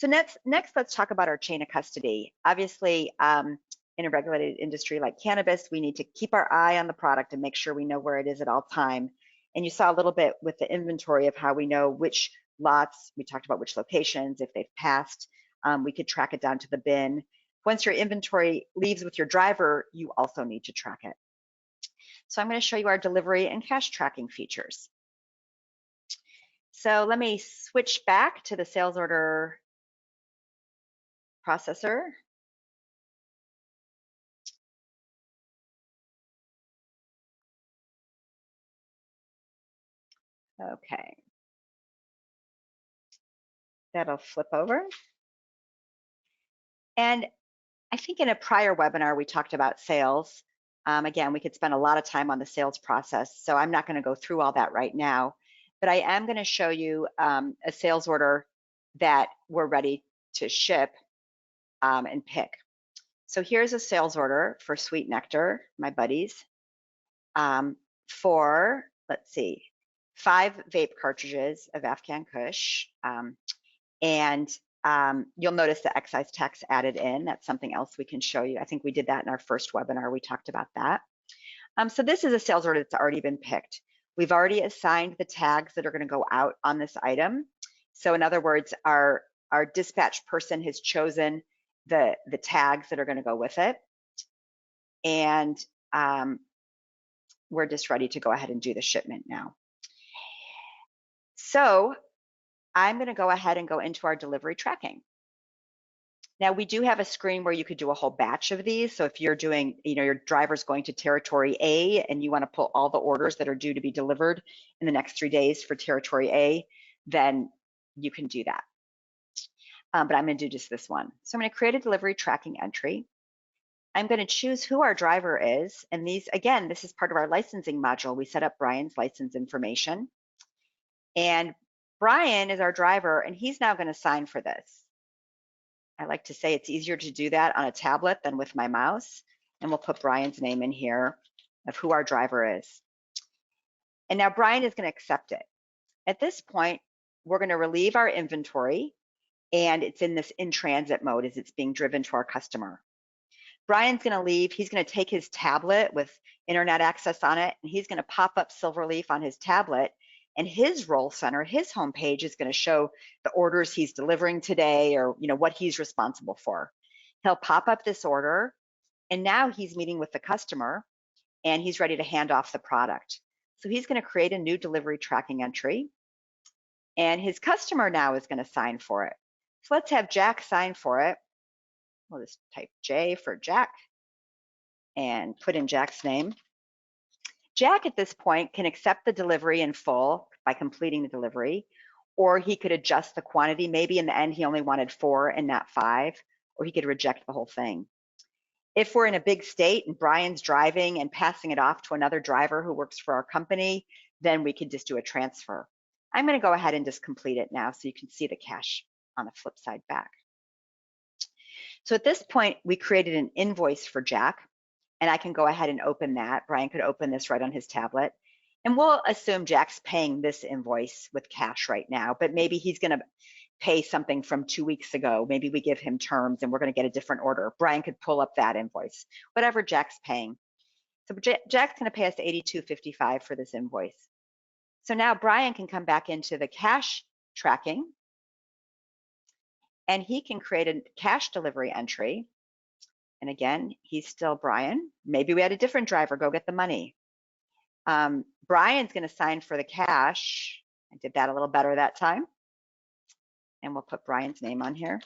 So next, let's talk about our chain of custody. Obviously, in a regulated industry like cannabis, we need to keep our eye on the product and make sure we know where it is at all time. And you saw a little bit with the inventory of how we know which lots, we talked about which locations, if they've passed, we could track it down to the bin. Once your inventory leaves with your driver, you also need to track it. So I'm going to show you our delivery and cash tracking features. So let me switch back to the sales order processor. Okay. That'll flip over. And I think in a prior webinar, we talked about sales. Again, we could spend a lot of time on the sales process, so I'm not going to go through all that right now, but I am going to show you a sales order that we're ready to ship and pick. So here's a sales order for Sweet Nectar, my buddies, for, let's see, 5 vape cartridges of Afghan Kush, and you'll notice the excise tax added in. That's something else we can show you. I think we did that in our first webinar. We talked about that. So this is a sales order that's already been picked. We've already assigned the tags that are going to go out on this item. So in other words, our dispatch person has chosen the tags that are going to go with it. And we're just ready to go ahead and do the shipment now. So I'm going to go ahead and go into our delivery tracking. Now we do have a screen where you could do a whole batch of these. So if you're doing, your driver's going to territory A and you want to pull all the orders that are due to be delivered in the next 3 days for territory A, then you can do that. But I'm going to do just this one. So I'm going to create a delivery tracking entry. I'm going to choose who our driver is. And these, again, this is part of our licensing module. We set up Brian's license information. And Brian is our driver, and he's now going to sign for this. I like to say it's easier to do that on a tablet than with my mouse. And we'll put Brian's name in here of who our driver is. And now Brian is going to accept it. At this point, we're going to relieve our inventory, and it's in this in-transit mode as it's being driven to our customer. Brian's going to leave. He's going to take his tablet with internet access on it, and he's going to pop up SilverLeaf on his tablet. And his role center, his homepage is going to show the orders he's delivering today, or what he's responsible for. He'll pop up this order, and now he's meeting with the customer, and he's ready to hand off the product. So he's going to create a new delivery tracking entry, and his customer now is going to sign for it. So let's have Jack sign for it. We'll just type J for Jack and put in Jack's name. Jack at this point can accept the delivery in full by completing the delivery, or he could adjust the quantity. Maybe in the end he only wanted 4 and not 5, or he could reject the whole thing. If we're in a big state and Brian's driving and passing it off to another driver who works for our company, then we could just do a transfer. I'm going to go ahead and just complete it now so you can see the cash on the flip side back. So at this point, we created an invoice for Jack, and I can go ahead and open that. Brian could open this right on his tablet. And we'll assume Jack's paying this invoice with cash right now, but maybe he's going to pay something from 2 weeks ago. Maybe we give him terms and we're going to get a different order. Brian could pull up that invoice, whatever Jack's paying. So Jack's going to pay us $82.55 for this invoice. So now Brian can come back into the cash tracking, and he can create a cash delivery entry. And again, he's still Brian. Maybe we had a different driver go get the money. Brian's going to sign for the cash. I did that a little better that time. And we'll put Brian's name on here.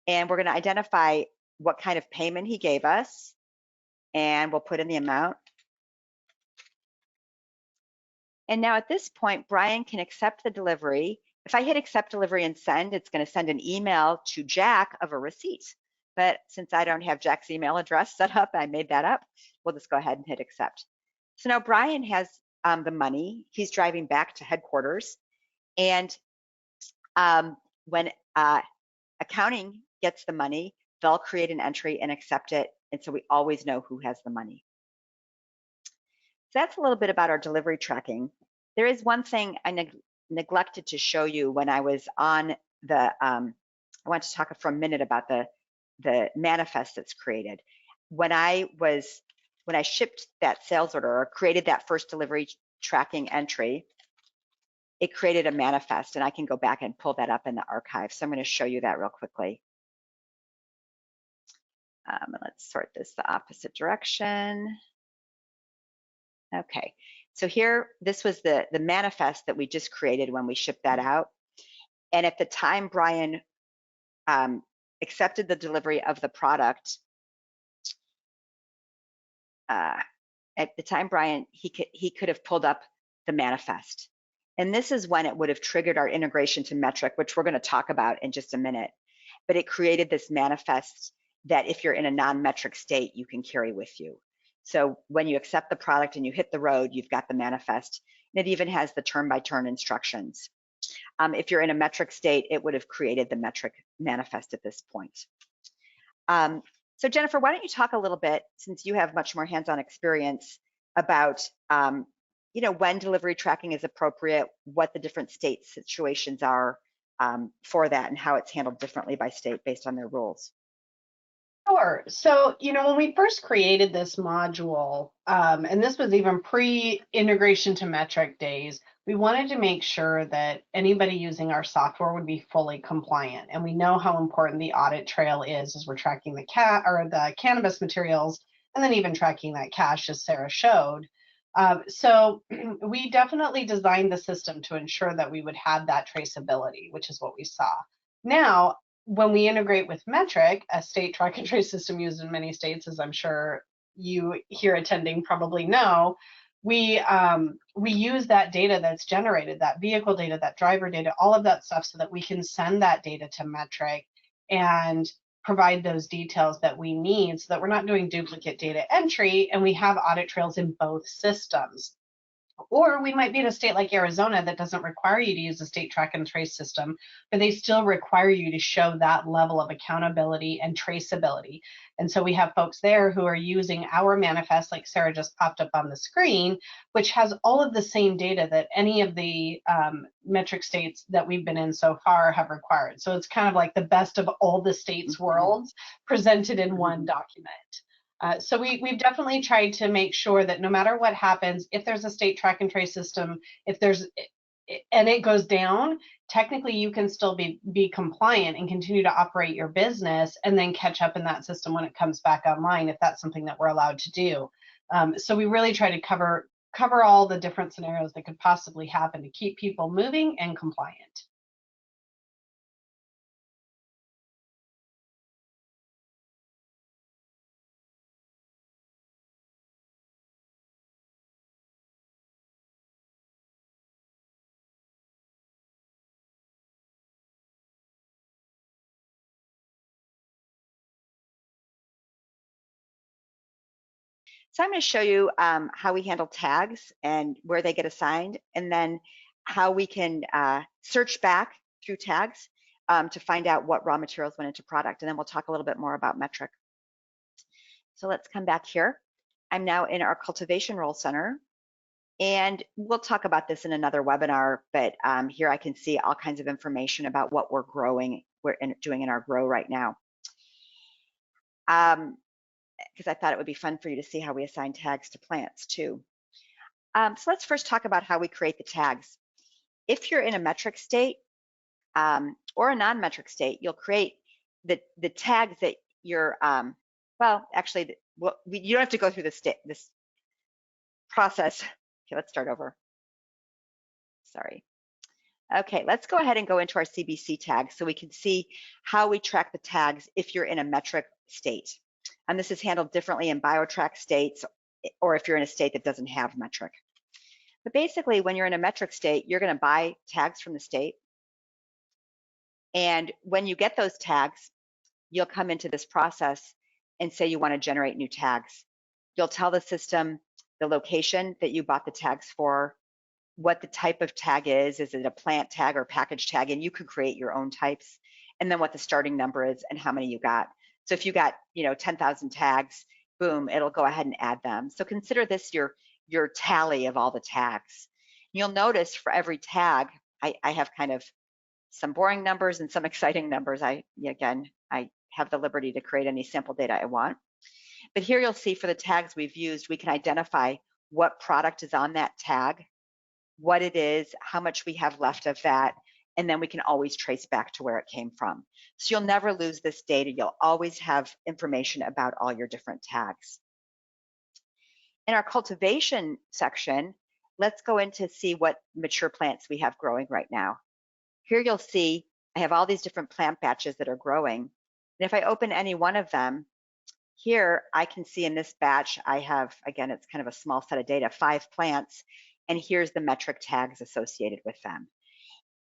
And we're going to identify what kind of payment he gave us. And we'll put in the amount. And now at this point, Brian can accept the delivery. If I hit accept delivery and send, it's going to send an email to Jack of a receipt. But since I don't have Jack's email address set up, I made that up, we'll just go ahead and hit accept. So now Brian has the money. He's driving back to headquarters. And when accounting gets the money, they'll create an entry and accept it. And so we always know who has the money. So that's a little bit about our delivery tracking. There is one thing I neglected to show you when I was on the I want to talk for a minute about the manifest that's created. When I shipped that sales order or created that first delivery tracking entry, it created a manifest, and I can go back and pull that up in the archive. So I'm going to show you that real quickly. Let's sort this the opposite direction. Okay, so here, this was the manifest that we just created when we shipped that out. And at the time Brian accepted the delivery of the product, at the time Brian, he could have pulled up the manifest. And this is when it would have triggered our integration to Metric, which we're going to talk about in just a minute. But it created this manifest that if you're in a non-metric state, you can carry with you. So when you accept the product and you hit the road, you've got the manifest. And it even has the turn-by-turn instructions. If you're in a metric state, it would have created the metric manifest at this point. So Jennifer, why don't you talk a little bit, since you have much more hands-on experience, about when delivery tracking is appropriate, what the different state situations are for that, and how it's handled differently by state based on their rules. Sure. So, when we first created this module, and this was even pre-integration to metric days, we wanted to make sure that anybody using our software would be fully compliant. And we know how important the audit trail is as we're tracking the cannabis materials, and then even tracking that cash, as Sarah showed. So we definitely designed the system to ensure that we would have that traceability, which is what we saw. Now, when we integrate with Metric, a state track and trace system used in many states, as I'm sure you here attending probably know, we use that data that's generated, that vehicle data, that driver data, all of that stuff, so that we can send that data to Metric and provide those details that we need, so that we're not doing duplicate data entry, and we have audit trails in both systems. Or we might be in a state like Arizona that doesn't require you to use a state track and trace system, but they still require you to show that level of accountability and traceability. And so we have folks there who are using our manifest, like Sarah just popped up on the screen, which has all of the same data that any of the metric states that we've been in so far have required. So it's kind of like the best of all the states' worlds presented in one document. So we've definitely tried to make sure that no matter what happens, if there's a state track and trace system, and it goes down, technically you can still be compliant and continue to operate your business, and then catch up in that system when it comes back online, if that's something that we're allowed to do. So we really try to cover all the different scenarios that could possibly happen to keep people moving and compliant. So I'm going to show you how we handle tags and where they get assigned, and then how we can search back through tags to find out what raw materials went into product. And then we'll talk a little bit more about metric. So let's come back here. I'm now in our cultivation role center, and we'll talk about this in another webinar, but here I can see all kinds of information about what we're growing, doing in our grow right now. Because I thought it would be fun for you to see how we assign tags to plants too. So let's first talk about how we create the tags. If you're in a metric state or a non-metric state, you'll create the tags that you're, well, actually, you don't have to go through this process. Okay, let's start over. Sorry. Okay, let's go ahead and go into our CBC tags so we can see how we track the tags if you're in a metric state. And this is handled differently in biotrack states, or if you're in a state that doesn't have metric. But basically, when you're in a metric state, you're going to buy tags from the state. And when you get those tags, you'll come into this process and say you want to generate new tags. You'll tell the system the location that you bought the tags for, what the type of tag is it a plant tag or package tag, and you can create your own types, and then what the starting number is and how many you got. So if you got 10,000 tags, boom, it'll go ahead and add them. So consider this your tally of all the tags. You'll notice for every tag, I have kind of some boring numbers and some exciting numbers. Again, I have the liberty to create any sample data I want. But here you'll see for the tags we've used, we can identify what product is on that tag, what it is, how much we have left of that, and then we can always trace back to where it came from. So you'll never lose this data. You'll always have information about all your different tags. In our cultivation section, let's go in to see what mature plants we have growing right now. Here you'll see I have all these different plant batches that are growing. And if I open any one of them, here I can see in this batch, I have, again, it's kind of a small set of data, 5 plants, and here's the metric tags associated with them.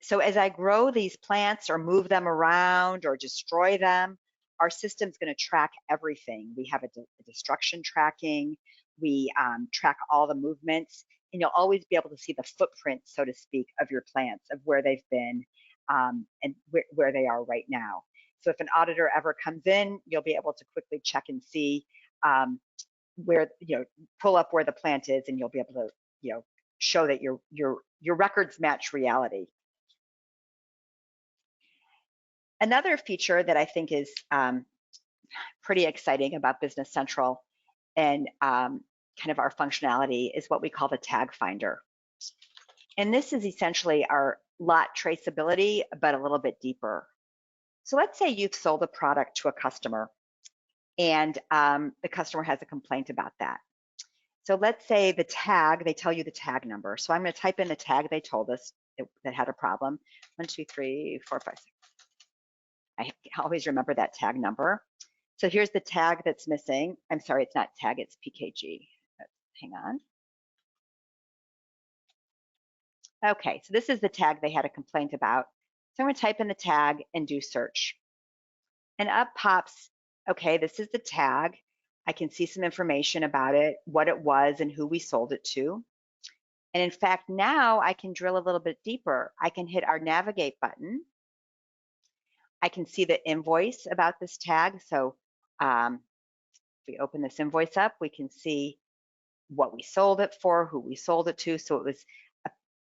So as I grow these plants or move them around or destroy them, our system's going to track everything. We have a destruction tracking. We track all the movements, and you'll always be able to see the footprint, so to speak, of your plants, of where they've been and where they are right now. So if an auditor ever comes in, you'll be able to quickly check and see where, pull up where the plant is, and you'll be able to, show that your records match reality. Another feature that I think is pretty exciting about Business Central and kind of our functionality is what we call the tag finder. And this is essentially our lot traceability, but a little bit deeper. So let's say you've sold a product to a customer and the customer has a complaint about that. So let's say the tag, they tell you the tag number. So I'm going to type in the tag they told us that had a problem. 1, 2, 3, 4, 5, 6. I always remember that tag number. So here's the tag that's missing. I'm sorry, it's not tag, it's PKG. Hang on. Okay, so this is the tag they had a complaint about. So I'm going to type in the tag and do search. And up pops, okay, this is the tag. I can see some information about it, what it was and who we sold it to. And in fact, now I can drill a little bit deeper. I can hit our navigate button. I can see the invoice about this tag. So if we open this invoice up, we can see what we sold it for, who we sold it to. So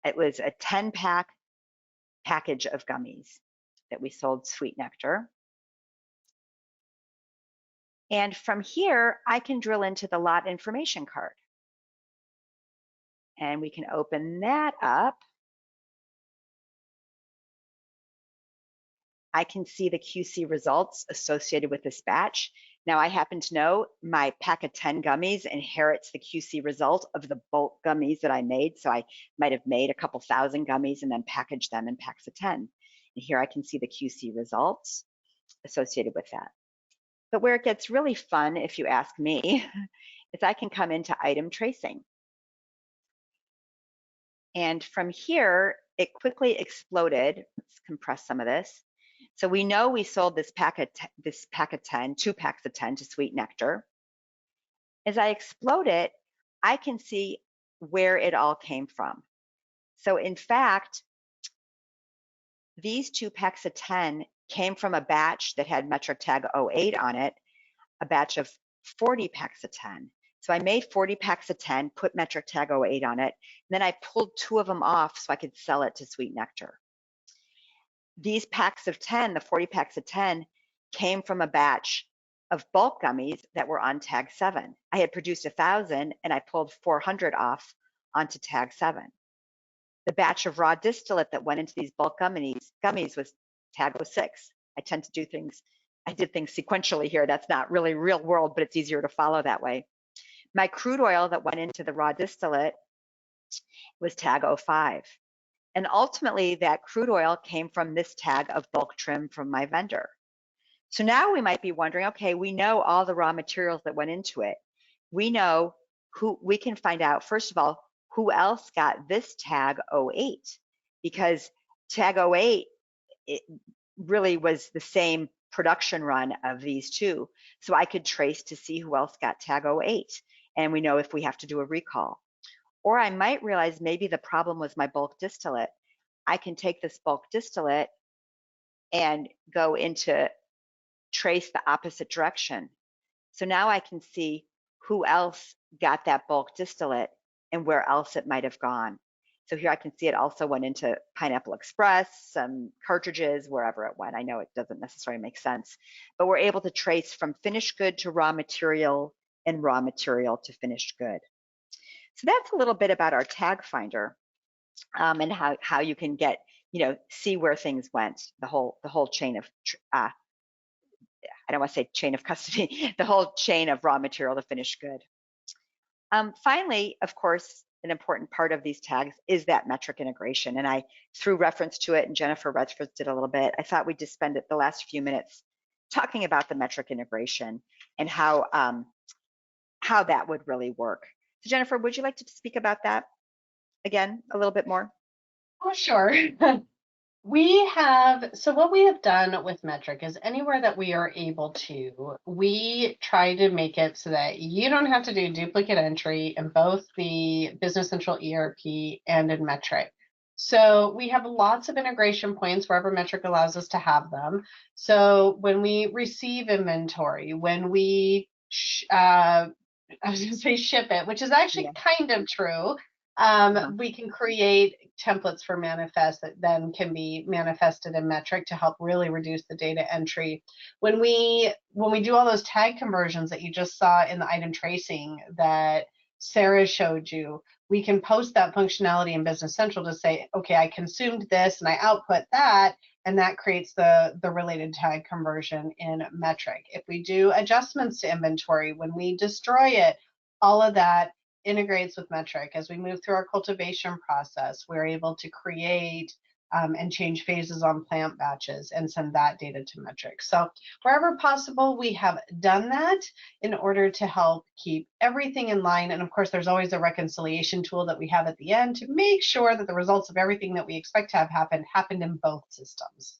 it was a 10-pack package of gummies that we sold Sweet Nectar. And from here, I can drill into the lot information card. And we can open that up. I can see the QC results associated with this batch. Now, I happen to know my pack of 10 gummies inherits the QC result of the bulk gummies that I made. So I might have made a couple thousand gummies and then packaged them in packs of 10. And here I can see the QC results associated with that. But where it gets really fun, if you ask me, is I can come into item tracing. And from here, it quickly exploded. Let's compress some of this. So we know we sold this pack of 10, 2 packs of 10 to Sweet Nectar. As I explode it, I can see where it all came from. So in fact, these 2 packs of 10 came from a batch that had metric tag 08 on it, a batch of 40 packs of 10. So I made 40 packs of 10, put metric tag 08 on it, and then I pulled 2 of them off so I could sell it to Sweet Nectar. These packs of 10, the 40 packs of 10, came from a batch of bulk gummies that were on tag 7. I had produced 1,000 and I pulled 400 off onto tag 7. The batch of raw distillate that went into these bulk gummies was tag 06. I did things sequentially here. That's not really real world, but it's easier to follow that way. My crude oil that went into the raw distillate was tag 05. And ultimately, that crude oil came from this tag of bulk trim from my vendor. So now we might be wondering, okay, we know all the raw materials that went into it. We know who, we can find out, first of all, who else got this tag 08, because tag 08, it really was the same production run of these two. So I could trace to see who else got tag 08. And we know if we have to do a recall. Or I might realize maybe the problem was my bulk distillate. I can take this bulk distillate and go into trace the opposite direction. So now I can see who else got that bulk distillate and where else it might have gone. So here I can see it also went into Pineapple Express, some cartridges, wherever it went. I know it doesn't necessarily make sense, but we're able to trace from finished good to raw material and raw material to finished good. So that's a little bit about our tag finder, and how you can get, see where things went, the whole chain of, I don't want to say chain of custody, the whole chain of raw material to finished good. Finally, of course, an important part of these tags is that metric integration. And I threw reference to it, and Jennifer Redford did a little bit. I thought we'd just spend the last few minutes talking about the metric integration and how that would really work. So Jennifer, would you like to speak about that again a little bit more? Oh, sure. So what we have done with Metric is anywhere that we are able to, we try to make it so that you don't have to do duplicate entry in both the Business Central ERP and in Metric. So we have lots of integration points wherever Metric allows us to have them. So when we receive inventory, when we, I was going to say ship it, which is actually kind of true. We can create templates for manifest that then can be manifested in Metric to help really reduce the data entry. When we do all those tag conversions that you just saw in the item tracing that Sarah showed you, we can post that functionality in Business Central to say, okay, I consumed this and I output that, and that creates the related tag conversion in Metric. If we do adjustments to inventory, when we destroy it, all of that integrates with Metric. As we move through our cultivation process, we're able to create and change phases on plant batches and send that data to Metric. So wherever possible, we have done that in order to help keep everything in line. And of course, there's always a reconciliation tool that we have at the end to make sure that the results of everything that we expect to have happened in both systems.